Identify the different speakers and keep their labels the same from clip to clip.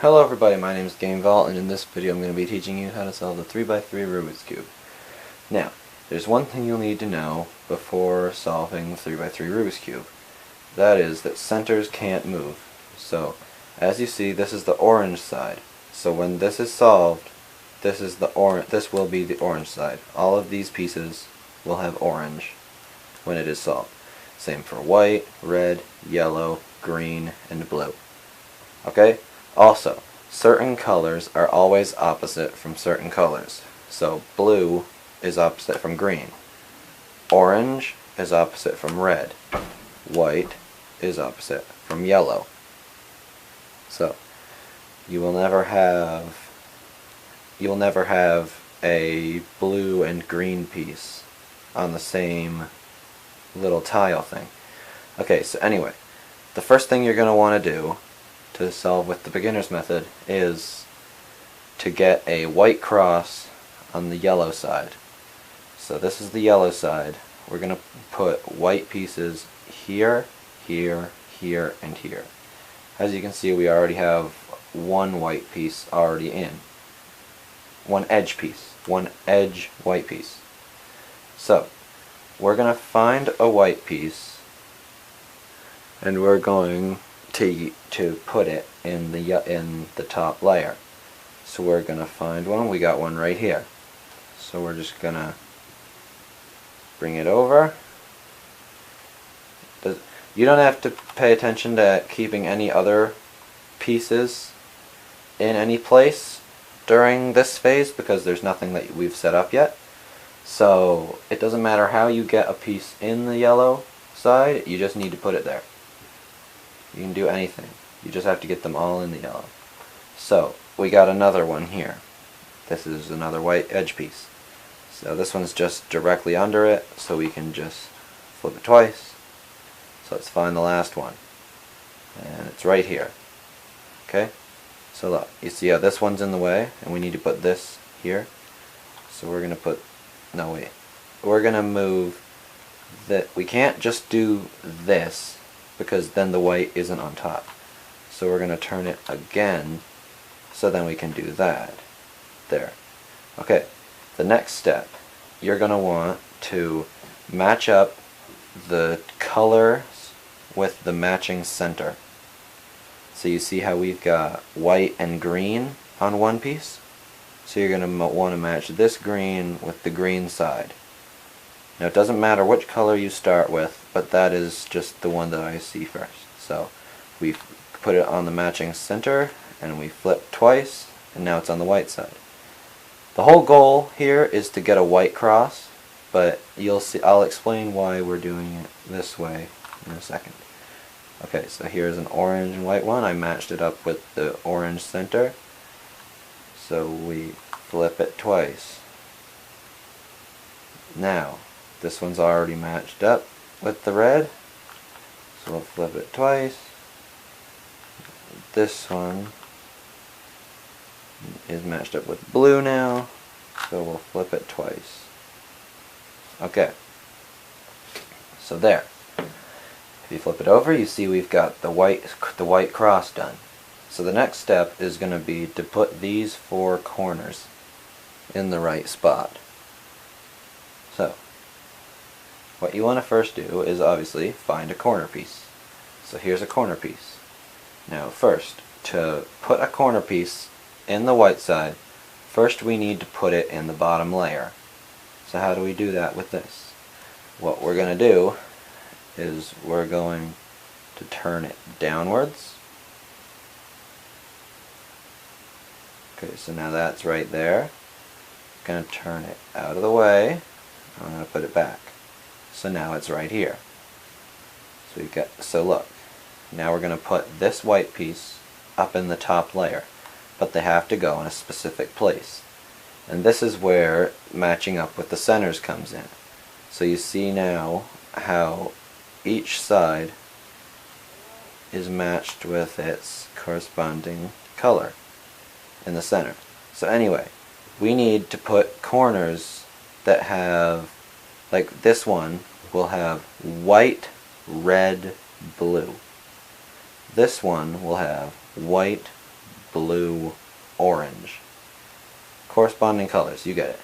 Speaker 1: Hello everybody, my name is GameVault, and in this video I'm going to be teaching you how to solve the 3x3 Rubik's Cube. Now, there's one thing you'll need to know before solving the 3x3 Rubik's Cube. That is that centers can't move. So, as you see, this is the orange side. So when this is solved, this will be the orange side. All of these pieces will have orange when it is solved. Same for white, red, yellow, green, and blue. Okay? Also, certain colors are always opposite from certain colors. So blue is opposite from green. Orange is opposite from red. White is opposite from yellow. So you will never have a blue and green piece on the same little tile thing. Okay, so anyway, the first thing you're going to want to do to solve with the beginner's method is to get a white cross on the yellow side. So this is the yellow side. We're going to put white pieces here, here, here, and here. As you can see, we already have one white piece already in. One edge white piece. So we're going to find a white piece and we're going to put it in the top layer. So we're going to find one. We got one right here. So we're just going to bring it over. You don't have to pay attention to keeping any other pieces in any place during this phase because there's nothing that we've set up yet. So it doesn't matter how you get a piece in the yellow side, you just need to put it there. You can do anything. You just have to get them all in the yellow. So we got another one here. This is another white edge piece. So this one's just directly under it, so we can just flip it twice. So let's find the last one. And it's right here. Okay? So look, you see how this one's in the way, and we need to put this here. So we're going to put, no wait, we're going to move that. We can't just do this because then the white isn't on top. So we're going to turn it again so then we can do that. There. Okay, the next step, you're going to want to match up the colors with the matching center. So you see how we've got white and green on one piece? So you're going to want to match this green with the green side. Now it doesn't matter which color you start with, but that is just the one that I see first. So we put it on the matching center and we flip twice, and now it's on the white side. The whole goal here is to get a white cross, but you'll see, I'll explain why we're doing it this way in a second. Okay, so here's an orange and white one. I matched it up with the orange center. So we flip it twice. Now this one's already matched up with the red, so we'll flip it twice. This one is matched up with blue now, so we'll flip it twice. Okay, so there. If you flip it over, you see we've got the white cross done. So the next step is going to be to put these four corners in the right spot. So what you want to first do is obviously find a corner piece. So here's a corner piece. Now first, to put a corner piece in the white side, first we need to put it in the bottom layer. So how do we do that with this? What we're going to do is we're going to turn it downwards. Okay, so now that's right there. I'm going to turn it out of the way. I'm going to put it back. So now it's right here. So look, now we're going to put this white piece up in the top layer, but they have to go in a specific place. And this is where matching up with the centers comes in. So you see now how each side is matched with its corresponding color in the center. So anyway, we need to put corners that have, like this one will have white, red, blue. This one will have white, blue, orange. Corresponding colors, you get it.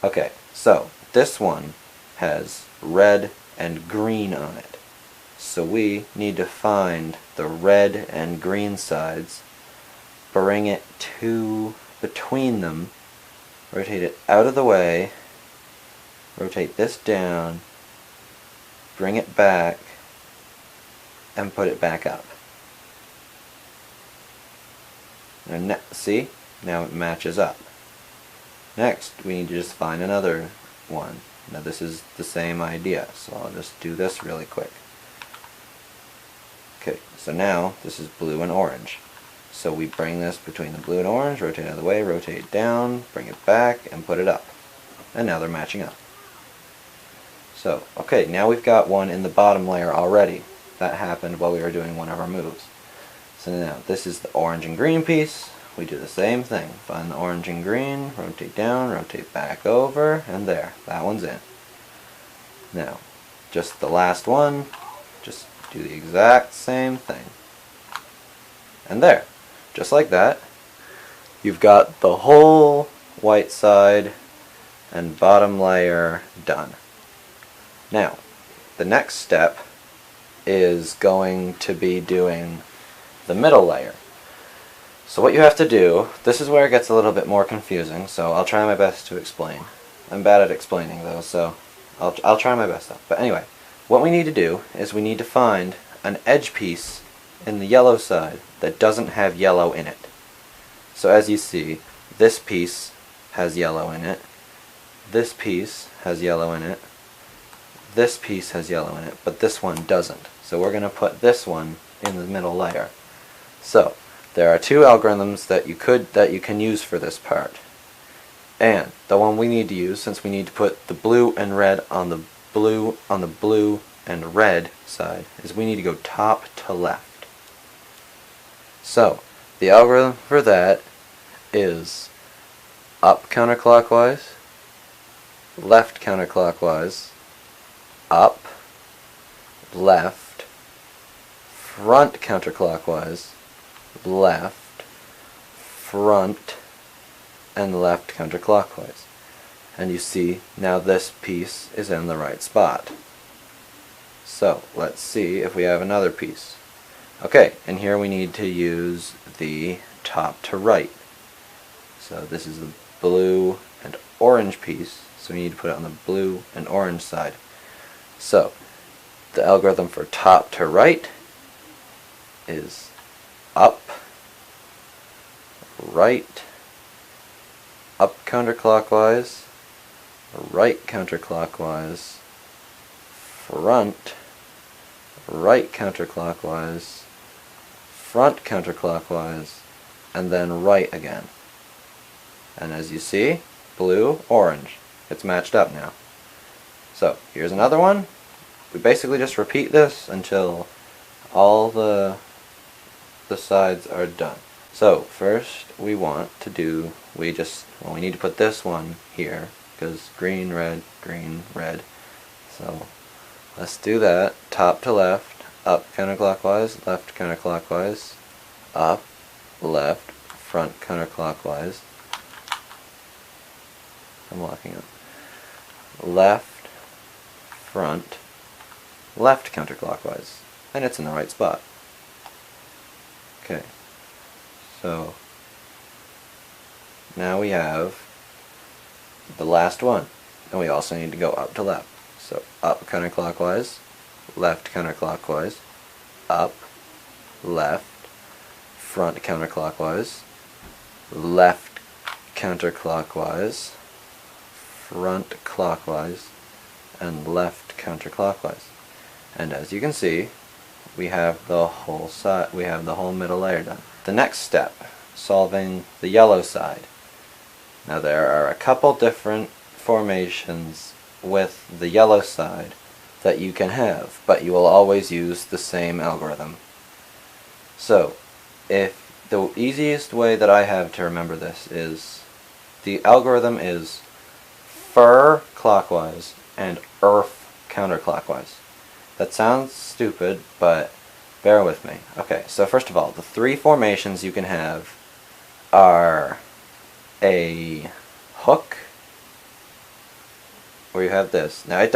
Speaker 1: Okay, so this one has red and green on it. So we need to find the red and green sides, bring it to between them, rotate it out of the way, rotate this down, bring it back, and put it back up. And see? Now it matches up. Next, we need to just find another one. Now this is the same idea, so I'll just do this really quick. Okay, so now this is blue and orange. So we bring this between the blue and orange, rotate out of the way, rotate it down, bring it back, and put it up. And now they're matching up. So, okay, now we've got one in the bottom layer already. That happened while we were doing one of our moves. So now, this is the orange and green piece. We do the same thing. Find the orange and green, rotate down, rotate back over, and there. That one's in. Now, just the last one, just do the exact same thing. And there. Just like that, you've got the whole white side and bottom layer done. Now, the next step is going to be doing the middle layer. So what you have to do, this is where it gets a little bit more confusing, so I'll try my best to explain. I'm bad at explaining though, so I'll try my best though. But anyway, what we need to do is we need to find an edge piece in the yellow side that doesn't have yellow in it. So as you see, this piece has yellow in it, this piece has yellow in it, this piece has yellow in it, but this one doesn't. So we're going to put this one in the middle layer. So there are two algorithms that you can use for this part. And the one we need to use, since we need to put the blue and red on the blue and red side, is we need to go top to left. So the algorithm for that is up counterclockwise, left counterclockwise, up, left, front counterclockwise, left, front, and left counterclockwise. And you see, now this piece is in the right spot. So, let's see if we have another piece. Okay, and here we need to use the top to right. So this is the blue and orange piece, so we need to put it on the blue and orange side. So, the algorithm for top to right is up, right, up counterclockwise, right counterclockwise, front, right counterclockwise, front counterclockwise, and then right again. And as you see, blue, orange. It's matched up now. So, here's another one. We basically just repeat this until all the sides are done. So, first we want to do, we need to put this one here, because green, red, so let's do that. Top to left, up counterclockwise, left counterclockwise, up, left, front counterclockwise. I'm locking up. Left, front, left counterclockwise. And it's in the right spot. Okay. So, now we have the last one. And we also need to go up to left. So, up counterclockwise, left counterclockwise, up, left, front counterclockwise, left counterclockwise, front clockwise, and left counterclockwise. And as you can see, we have the whole side, we have the whole middle layer done. The next step, solving the yellow side. Now there are a couple different formations with the yellow side that you can have, but you will always use the same algorithm. So, if the easiest way that I have to remember this is, the algorithm is fur clockwise and earth counterclockwise. That sounds stupid, but bear with me. Okay, so first of all, the three formations you can have are a hook, where you have this. Now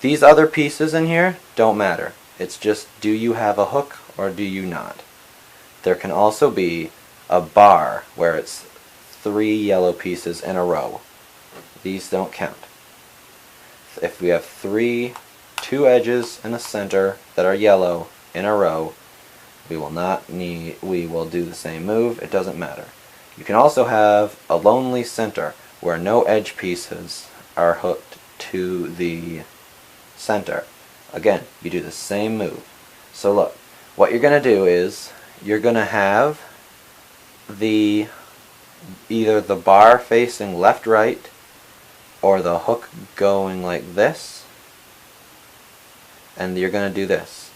Speaker 1: these other pieces in here don't matter. It's just, do you have a hook or do you not? There can also be a bar where it's 3 yellow pieces in a row. These don't count. If we have 2 edges and a center that are yellow in a row, we will do the same move. It doesn't matter. You can also have a lonely center where no edge pieces are hooked to the center. Again, you do the same move. So look, what you're going to do is you're going to have either the bar facing left, right, or the hook going like this, and you're going to do this: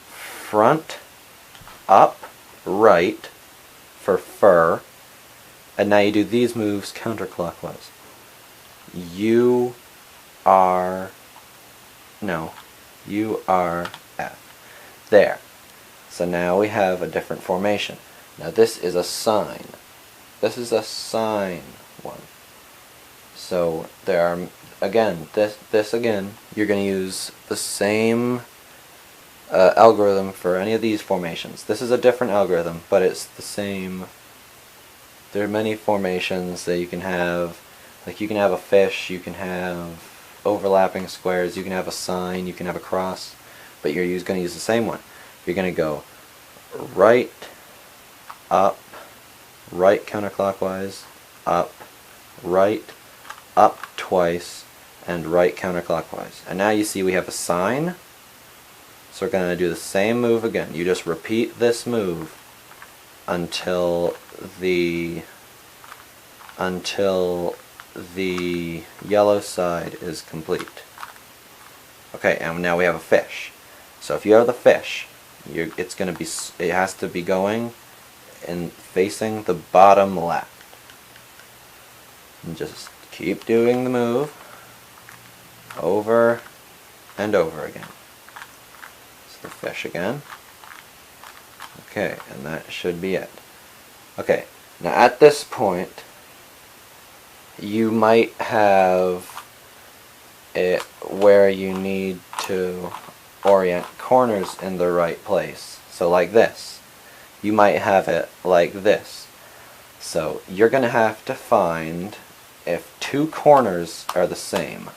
Speaker 1: front, up, right for fur, and now you do these moves counterclockwise. U, R, F. There. So now we have a different formation. Now this is a sign. This is a sign one. So there are, again, this again, you're going to use the same algorithm for any of these formations. This is a different algorithm, but it's the same. There are many formations that you can have. Like you can have a fish, you can have overlapping squares, you can have a sign, you can have a cross, but you're going to use the same one. You're going to go right, up, right counterclockwise, up, right, up twice, and right counterclockwise. And now you see we have a sign, so we're going to do the same move again. You just repeat this move until the yellow side is complete. Okay, and now we have a fish. So if you have the fish, it has to be going and facing the bottom left. And just keep doing the move over and over again. It's the fish again. Okay, and that should be it. Okay, now at this point, you might have it where you need to orient corners in the right place. So like this. You might have it like this. So you're going to have to find if 2 corners are the same.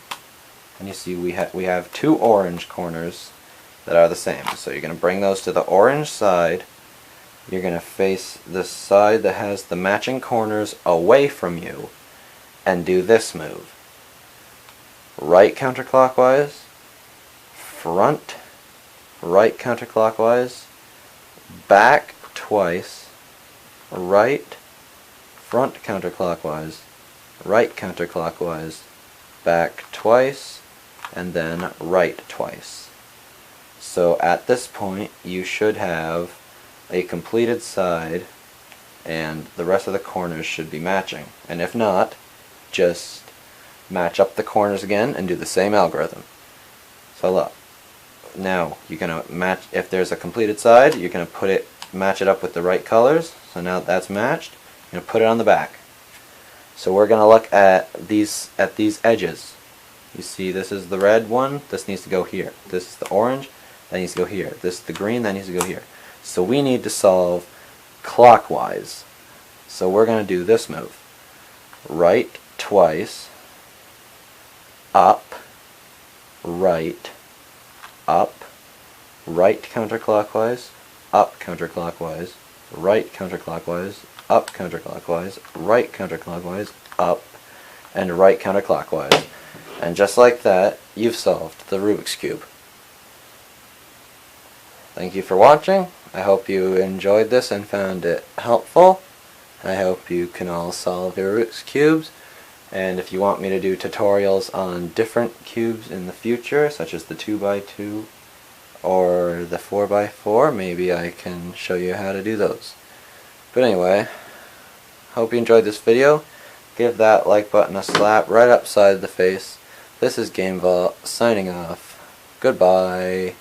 Speaker 1: And you see we have 2 orange corners that are the same. So you're going to bring those to the orange side. You're going to face the side that has the matching corners away from you and do this move. Right counterclockwise, front, right counterclockwise, back twice, right, front counterclockwise, right counterclockwise, back twice, and then right twice. So at this point you should have a completed side and the rest of the corners should be matching. And if not, just match up the corners again and do the same algorithm. So look, now you're going to match, if there's a completed side, you're going to match it up with the right colors. So now that's matched, you're going to put it on the back. So we're going to look at these edges. You see this is the red one, this needs to go here. This is the orange, that needs to go here. This is the green, that needs to go here. So we need to solve clockwise. So we're going to do this move. Right twice, up, right counterclockwise, up counterclockwise, right counterclockwise, up counterclockwise, right counterclockwise, up, and right counterclockwise. And just like that, you've solved the Rubik's Cube. Thank you for watching. I hope you enjoyed this and found it helpful. I hope you can all solve your Rubik's Cubes. And if you want me to do tutorials on different cubes in the future, such as the 2x2 or the 4x4, maybe I can show you how to do those. But anyway, hope you enjoyed this video. Give that like button a slap right upside the face. This is GameVault signing off. Goodbye.